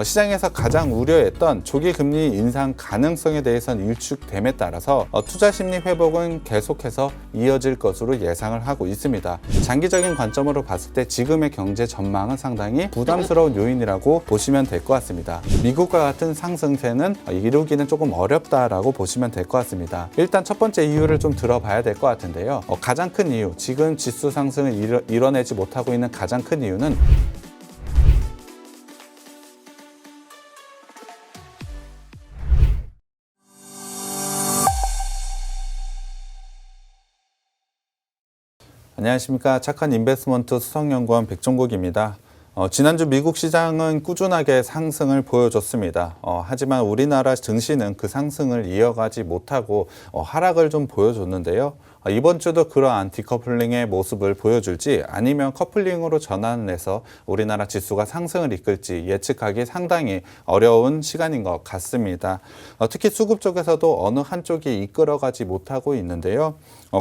시장에서 가장 우려했던 조기 금리 인상 가능성에 대해서는 일축됨에 따라서 투자 심리 회복은 계속해서 이어질 것으로 예상을 하고 있습니다. 장기적인 관점으로 봤을 때 지금의 경제 전망은 상당히 부담스러운 요인이라고 보시면 될 것 같습니다. 미국과 같은 상승세는 이루기는 조금 어렵다라고 보시면 될 것 같습니다. 일단 첫 번째 이유를 좀 들어봐야 될 것 같은데요. 가장 큰 이유, 지금 지수 상승을 이뤄내지 못하고 있는 가장 큰 이유는 안녕하십니까. 착한 인베스트먼트 수석연구원 백종국입니다. 지난주 미국 시장은 꾸준하게 상승을 보여줬습니다. 하지만 우리나라 증시는 그 상승을 이어가지 못하고 하락을 좀 보여줬는데요. 이번 주도 그러한 디커플링의 모습을 보여줄지 아니면 커플링으로 전환을 해서 우리나라 지수가 상승을 이끌지 예측하기 상당히 어려운 시간인 것 같습니다. 특히 수급 쪽에서도 어느 한쪽이 이끌어가지 못하고 있는데요.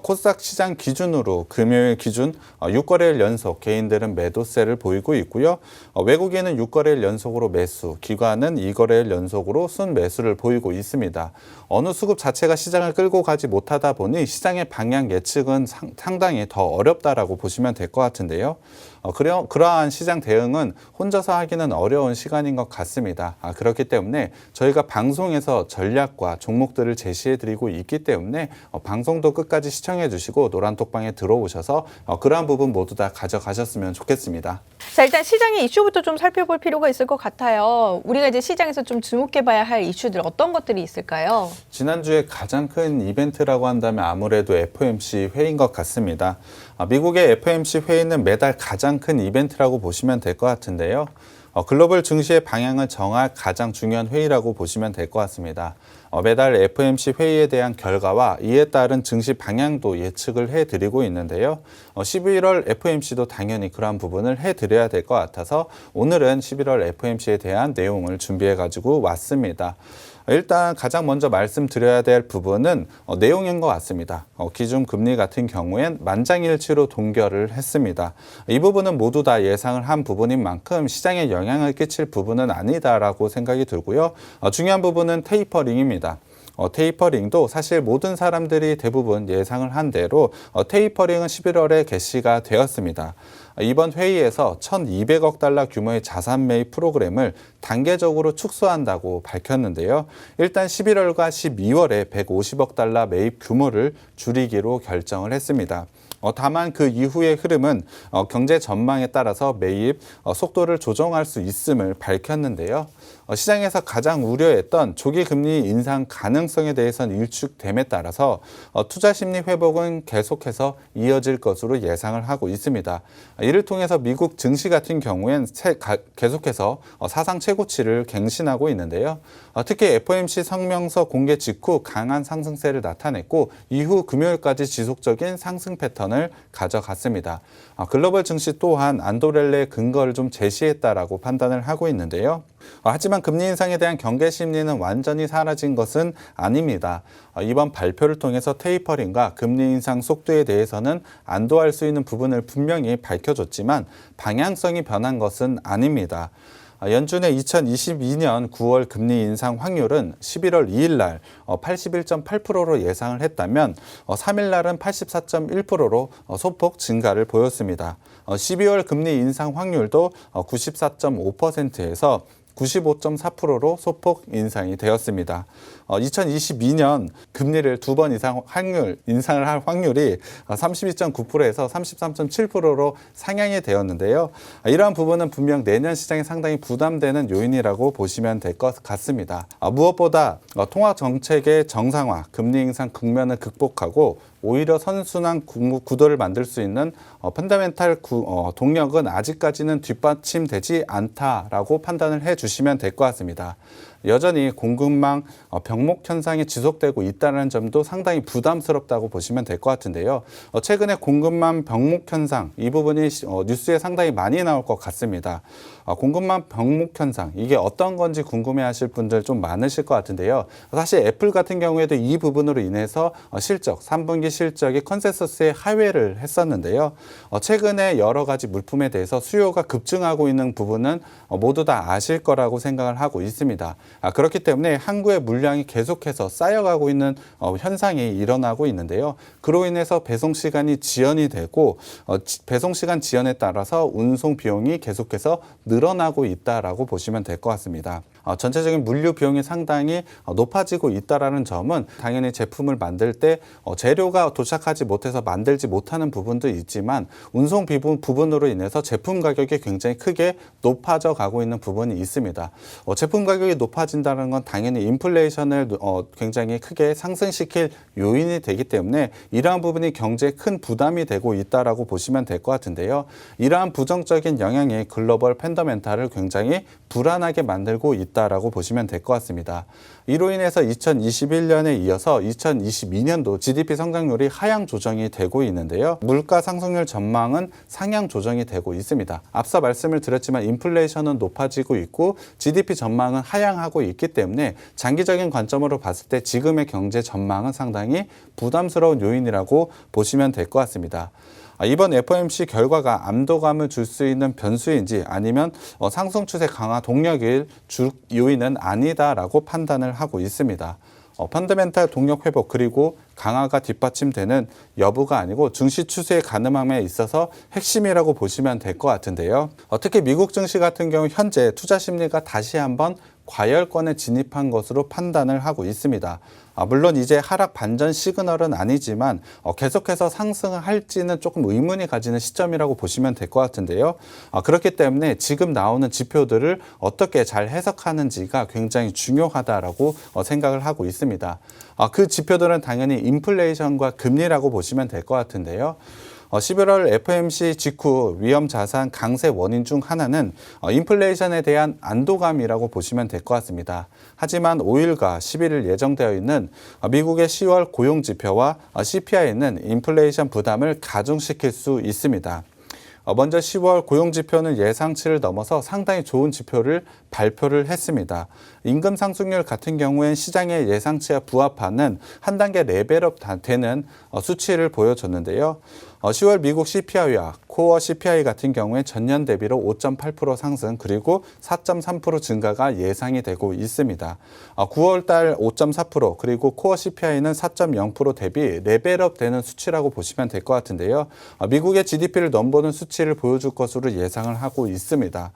코스닥 시장 기준으로 금요일 기준 6거래일 연속 개인들은 매도세를 보이고 있고요. 외국인은 6거래일 연속으로 매수, 기관은 2거래일 연속으로 순매수를 보이고 있습니다. 어느 수급 자체가 시장을 끌고 가지 못하다 보니 시장의 방향 예측은 상당히 더 어렵다라고 보시면 될 것 같은데요. 그러한 시장 대응은 혼자서 하기는 어려운 시간인 것 같습니다. 그렇기 때문에 저희가 방송에서 전략과 종목들을 제시해 드리고 있기 때문에 방송도 끝까지 시청해 주시고 노란톡방에 들어오셔서 그러한 부분 모두 다 가져가셨으면 좋겠습니다. 자, 일단 시장의 이슈부터 좀 살펴볼 필요가 있을 것 같아요. 우리가 이제 시장에서 좀 주목해봐야 할 이슈들 어떤 것들이 있을까요? 지난주에 가장 큰 이벤트라고 한다면 아무래도 FOMC 회의인 것 같습니다. 미국의 FOMC 회의는 매달 가장 큰 이벤트라고 보시면 될 것 같은데요. 글로벌 증시의 방향을 정할 가장 중요한 회의라고 보시면 될 것 같습니다. 매달 FOMC 회의에 대한 결과와 이에 따른 증시 방향도 예측을 해드리고 있는데요. 11월 FOMC도 당연히 그러한 부분을 해드려야 될 것 같아서 오늘은 11월 FOMC에 대한 내용을 준비해가지고 왔습니다. 일단 가장 먼저 말씀드려야 될 부분은 내용인 것 같습니다. 기준금리 같은 경우엔 만장일치로 동결을 했습니다. 이 부분은 모두 다 예상을 한 부분인 만큼 시장에 영향을 끼칠 부분은 아니다라고 생각이 들고요. 중요한 부분은 테이퍼링입니다. 테이퍼링도 사실 모든 사람들이 대부분 예상을 한 대로 테이퍼링은 11월에 개시가 되었습니다. 이번 회의에서 1,200억 달러 규모의 자산 매입 프로그램을 단계적으로 축소한다고 밝혔는데요. 일단 11월과 12월에 150억 달러 매입 규모를 줄이기로 결정을 했습니다. 다만 그 이후의 흐름은 경제 전망에 따라서 매입 속도를 조정할 수 있음을 밝혔는데요. 시장에서 가장 우려했던 조기 금리 인상 가능성에 대해서는 일축됨에 따라서 투자 심리 회복은 계속해서 이어질 것으로 예상을 하고 있습니다. 이를 통해서 미국 증시 같은 경우엔 계속해서 사상 최고치를 갱신하고 있는데요. 특히 FOMC 성명서 공개 직후 강한 상승세를 나타냈고 이후 금요일까지 지속적인 상승 패턴을 가져갔습니다. 글로벌 증시 또한 안도렐레의 근거를 좀 제시했다라고 판단을 하고 있는데요. 하지만 금리 인상에 대한 경계 심리는 완전히 사라진 것은 아닙니다. 이번 발표를 통해서 테이퍼링과 금리 인상 속도에 대해서는 안도할 수 있는 부분을 분명히 밝혀줬지만 방향성이 변한 것은 아닙니다. 연준의 2022년 9월 금리 인상 확률은 11월 2일 날 81.8%로 예상을 했다면 3일 날은 84.1%로 소폭 증가를 보였습니다. 12월 금리 인상 확률도 94.5%에서 95.4%로 소폭 인상이 되었습니다. 2022년 금리를 2번 이상 인상을 할 확률이 32.9%에서 33.7%로 상향이 되었는데요. 이러한 부분은 분명 내년 시장에 상당히 부담되는 요인이라고 보시면 될 것 같습니다. 무엇보다 통화 정책의 정상화, 금리 인상 국면을 극복하고 오히려 선순환 구도를 만들 수 있는 펀더멘탈 동력은 아직까지는 뒷받침되지 않다라고 판단을 해주시면 될 것 같습니다. 여전히 공급망 병목 현상이 지속되고 있다는 점도 상당히 부담스럽다고 보시면 될 것 같은데요. 최근에 공급망 병목 현상 이 부분이 뉴스에 상당히 많이 나올 것 같습니다. 공급망 병목 현상 이게 어떤 건지 궁금해하실 분들 좀 많으실 것 같은데요. 사실 애플 같은 경우에도 이 부분으로 인해서 실적, 3분기 실적이 컨센서스에 하회를 했었는데요. 최근에 여러 가지 물품에 대해서 수요가 급증하고 있는 부분은 모두 다 아실 거라고 생각을 하고 있습니다. 그렇기 때문에 항구의 물량이 계속해서 쌓여가고 있는 현상이 일어나고 있는데요. 그로 인해서 배송 시간이 지연이 되고 배송 시간 지연에 따라서 운송 비용이 계속해서 늘어나고 있다라고 보시면 될 것 같습니다. 전체적인 물류 비용이 상당히 높아지고 있다라는 점은 당연히 제품을 만들 때 재료가 도착하지 못해서 만들지 못하는 부분도 있지만 운송 부분으로 인해서 제품 가격이 굉장히 크게 높아져 가고 있는 부분이 있습니다. 제품 가격이 높아진다는 건 당연히 인플레이션을 굉장히 크게 상승시킬 요인이 되기 때문에 이러한 부분이 경제에 큰 부담이 되고 있다라고 보시면 될 것 같은데요. 이러한 부정적인 영향이 글로벌 펀더멘탈을 굉장히 불안하게 만들고 있다라고 보시면 될 것 같습니다. 이로 인해서 2021년에 이어서 2022년도 GDP 성장률이 하향 조정이 되고 있는데요. 물가 상승률 전망은 상향 조정이 되고 있습니다. 앞서 말씀을 드렸지만 인플레이션은 높아지고 있고 GDP 전망은 하향하고 있기 때문에 장기적인 관점으로 봤을 때 지금의 경제 전망은 상당히 부담스러운 요인이라고 보시면 될 것 같습니다. 이번 FOMC 결과가 안도감을 줄 수 있는 변수인지 아니면 상승 추세 강화 동력일 주 요인은 아니다라고 판단을 하고 있습니다. 펀더멘탈 동력 회복 그리고 강화가 뒷받침되는 여부가 아니고 증시 추세의 가늠함에 있어서 핵심이라고 보시면 될 것 같은데요. 특히 미국 증시 같은 경우 현재 투자 심리가 다시 한번 과열권에 진입한 것으로 판단을 하고 있습니다. 물론 이제 하락 반전 시그널은 아니지만 계속해서 상승을 할지는 조금 의문이 가지는 시점이라고 보시면 될 것 같은데요. 그렇기 때문에 지금 나오는 지표들을 어떻게 잘 해석하는지가 굉장히 중요하다라고 생각을 하고 있습니다. 그 지표들은 당연히 인플레이션과 금리라고 보시면 될 것 같은데요. 11월 FOMC 직후 위험 자산 강세 원인 중 하나는 인플레이션에 대한 안도감이라고 보시면 될 것 같습니다. 하지만 5일과 11일 예정되어 있는 미국의 10월 고용 지표와 CPI는 인플레이션 부담을 가중시킬 수 있습니다. 먼저 10월 고용 지표는 예상치를 넘어서 상당히 좋은 지표를 발표를 했습니다. 임금 상승률 같은 경우엔 시장의 예상치와 부합하는 한 단계 레벨업 되는 수치를 보여줬는데요. 10월 미국 CPI와 코어 CPI 같은 경우에 전년 대비로 5.8% 상승 그리고 4.3% 증가가 예상이 되고 있습니다. 9월 달 5.4% 그리고 코어 CPI는 4.0% 대비 레벨업 되는 수치라고 보시면 될 것 같은데요. 미국의 GDP를 넘보는 수치를 보여줄 것으로 예상을 하고 있습니다.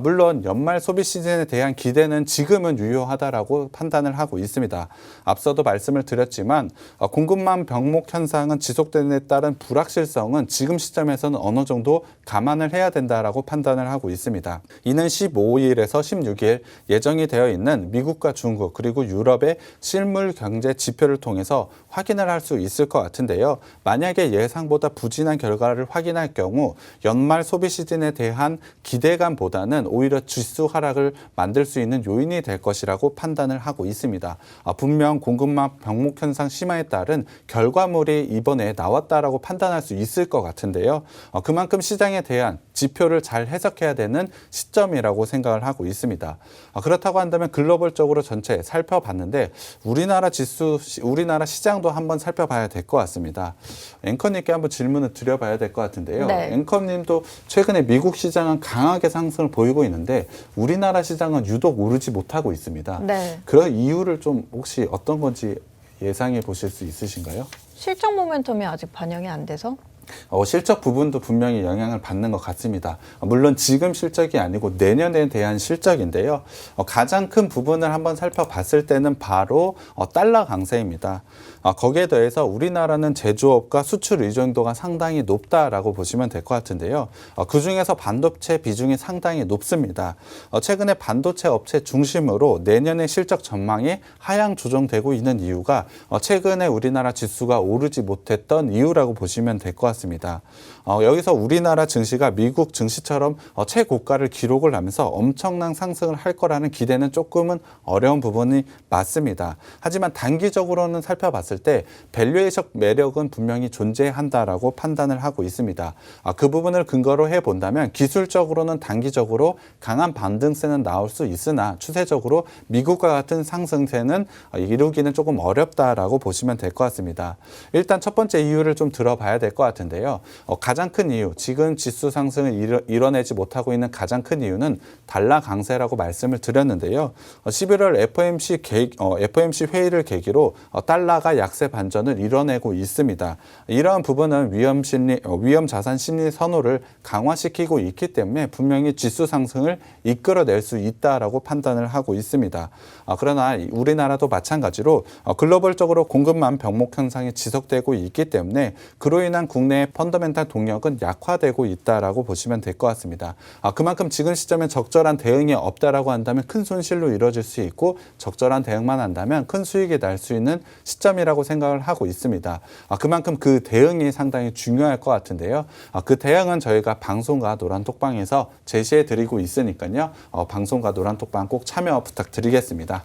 물론 연말 소비 시즌에 대한 기대는 지금은 유효하다라고 판단을 하고 있습니다. 앞서도 말씀을 드렸지만 공급망 병목 현상은 지속되는 데 따른 불확실성은 지금 시점에서는 어느 정도 감안을 해야 된다라고 판단을 하고 있습니다. 이는 15일에서 16일 예정이 되어 있는 미국과 중국 그리고 유럽의 실물 경제 지표를 통해서 확인을 할 수 있을 것 같은데요. 만약에 예상보다 부진한 결과를 확인할 경우 연말 소비 시즌에 대한 기대감보다는 오히려 지수 하락을 만들 수 있는 요인이 될 것이라고 판단을 하고 있습니다. 분명 공급망 병목 현상 심화에 따른 결과물이 이번에 나왔다라고 판단할 수 있을 것 같은데요. 그만큼 시장에 대한 지표를 잘 해석해야 되는 시점이라고 생각을 하고 있습니다. 그렇다고 한다면 글로벌적으로 전체 살펴봤는데 우리나라 시장도 한번 살펴봐야 될 것 같습니다. 앵커님께 한번 질문을 드려봐야 될 것 같은데요. 네. 앵커님도 최근에 미국 시장은 강하게 상승을 보이고 있는데 우리나라 시장은 유독 오르지 못하고 있습니다. 네. 그런 이유를 좀 혹시 어떤 건지 예상해 보실 수 있으신가요? 실적 모멘텀이 아직 반영이 안 돼서 실적 부분도 분명히 영향을 받는 것 같습니다. 물론 지금 실적이 아니고 내년에 대한 실적인데요. 가장 큰 부분을 한번 살펴봤을 때는 바로 달러 강세입니다. 거기에 더해서 우리나라는 제조업과 수출 의존도가 상당히 높다라고 보시면 될 것 같은데요. 그중에서 반도체 비중이 상당히 높습니다. 최근에 반도체 업체 중심으로 내년의 실적 전망이 하향 조정되고 있는 이유가 최근에 우리나라 지수가 오르지 못했던 이유라고 보시면 될 것 같습니다. 여기서 우리나라 증시가 미국 증시처럼 최고가를 기록을 하면서 엄청난 상승을 할 거라는 기대는 조금은 어려운 부분이 맞습니다. 하지만 단기적으로는 살펴봤을 때 밸류에이션 매력은 분명히 존재한다라고 판단을 하고 있습니다. 그 부분을 근거로 해본다면 기술적으로는 단기적으로 강한 반등세는 나올 수 있으나 추세적으로 미국과 같은 상승세는 이루기는 조금 어렵다라고 보시면 될 것 같습니다. 일단 첫 번째 이유를 좀 들어봐야 될 것 같은데요. 가장 큰 이유, 지금 지수 상승을 이뤄내지 못하고 있는 가장 큰 이유는 달러 강세라고 말씀을 드렸는데요. 11월 FOMC 회의를 계기로 달러가 약세 반전을 이뤄내고 있습니다. 이러한 부분은 위험 자산 심리 선호를 강화시키고 있기 때문에 분명히 지수 상승을 이끌어낼 수 있다라고 판단을 하고 있습니다. 그러나 우리나라도 마찬가지로 글로벌적으로 공급망 병목 현상이 지속되고 있기 때문에 그로 인한 국내의 펀더멘탈 동력은 약화되고 있다라고 보시면 될 것 같습니다. 그만큼 지금 시점에 적절한 대응이 없다라고 한다면 큰 손실로 이루어질 수 있고 적절한 대응만 한다면 큰 수익이 날 수 있는 시점이라고 생각을 하고 있습니다. 그만큼 그 대응이 상당히 중요할 것 같은데요. 그 대응은 저희가 방송과 노란톡방에서 제시해 드리고 있으니까요. 방송과 노란톡방 꼭 참여 부탁드리겠습니다.